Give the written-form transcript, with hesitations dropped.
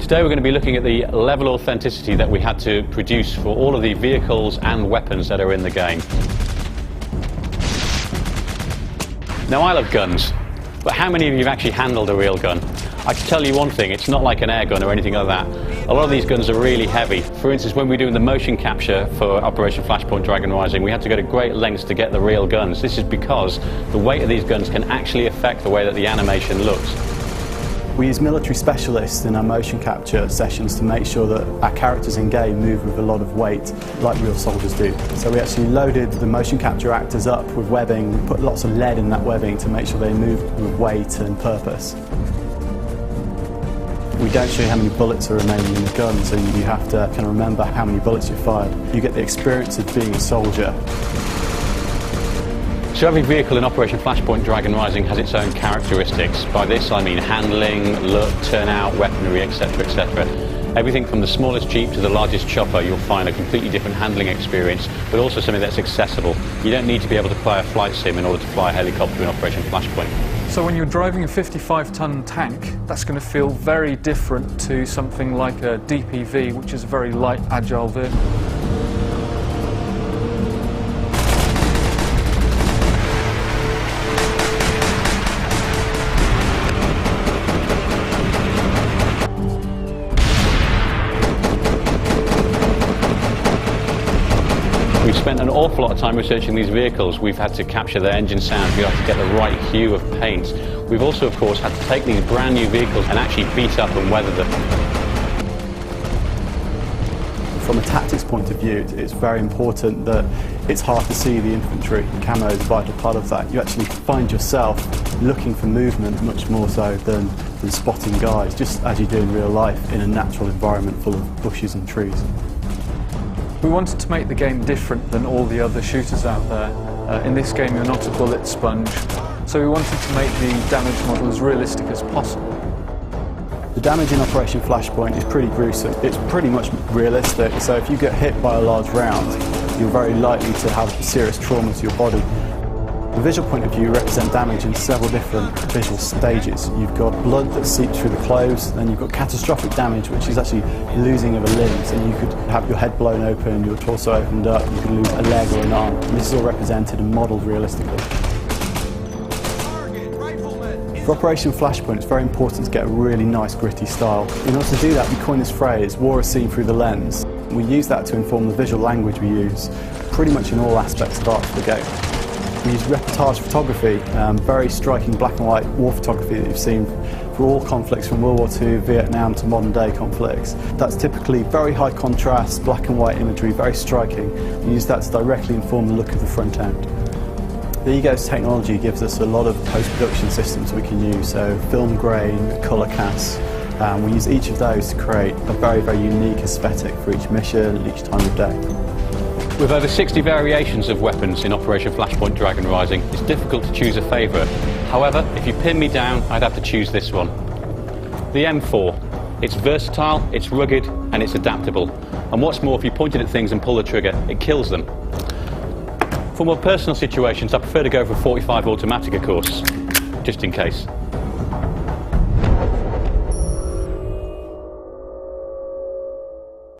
Today we're going to be looking at the level of authenticity that we had to produce for all of the vehicles and weapons that are in the game. Now, I love guns, but how many of you have actually handled a real gun? I can tell you one thing, it's not like an air gun or anything like that. A lot of these guns are really heavy. For instance, when we were doing the motion capture for Operation Flashpoint Dragon Rising, we had to go to great lengths to get the real guns. This is because the weight of these guns can actually affect the way that the animation looks. We use military specialists in our motion capture sessions to make sure that our characters in game move with a lot of weight, like real soldiers do. So we actually loaded the motion capture actors up with webbing. We put lots of lead in that webbing to make sure they move with weight and purpose. We don't show you how many bullets are remaining in the gun, so you have to kind of remember how many bullets you fired. You get the experience of being a soldier. So every vehicle in Operation Flashpoint Dragon Rising has its own characteristics. By this I mean handling, look, turnout, weaponry, etc, etc. Everything from the smallest Jeep to the largest chopper, you'll find a completely different handling experience, but also something that's accessible. You don't need to be able to play a flight sim in order to fly a helicopter in Operation Flashpoint. So when you're driving a 55-ton tank, that's going to feel very different to something like a DPV, which is a very light, agile vehicle. We've spent an awful lot of time researching these vehicles. We've had to capture their engine sound, we've had to get the right hue of paint. We've also, of course, had to take these brand new vehicles and actually beat up and weather them. From a tactics point of view, it's very important that it's hard to see the infantry. Camo is a vital part of that. You actually find yourself looking for movement much more so than spotting guys, just as you do in real life in a natural environment full of bushes and trees. We wanted to make the game different than all the other shooters out there. In this game you're not a bullet sponge, so we wanted to make the damage model as realistic as possible. The damage in Operation Flashpoint is pretty gruesome. It's pretty much realistic, so if you get hit by a large round, you're very likely to have serious trauma to your body. The visual point of view represents damage in several different visual stages. You've got blood that seeps through the clothes, then you've got catastrophic damage, which is actually losing of a limb. So you could have your head blown open, your torso opened up, you could lose a leg or an arm. And this is all represented and modelled realistically. For Operation Flashpoint, it's very important to get a really nice gritty style. In order to do that, we coined this phrase, war is seen through the lens. We use that to inform the visual language we use pretty much in all aspects of art for the game. We use reportage photography, very striking black and white war photography that you've seen for all conflicts from World War II, Vietnam to modern day conflicts. That's typically very high contrast, black and white imagery, very striking. We use that to directly inform the look of the front end. The Egos technology gives us a lot of post-production systems we can use, so film grain, colour casts. We use each of those to create a very, very unique aesthetic for each mission and each time of day. With over 60 variations of weapons in Operation Flashpoint Dragon Rising, it's difficult to choose a favourite. However, if you pin me down, I'd have to choose this one. The M4. It's versatile, it's rugged, and it's adaptable. And what's more, if you point it at things and pull the trigger, it kills them. For more personal situations, I prefer to go for 45 automatic, of course, just in case.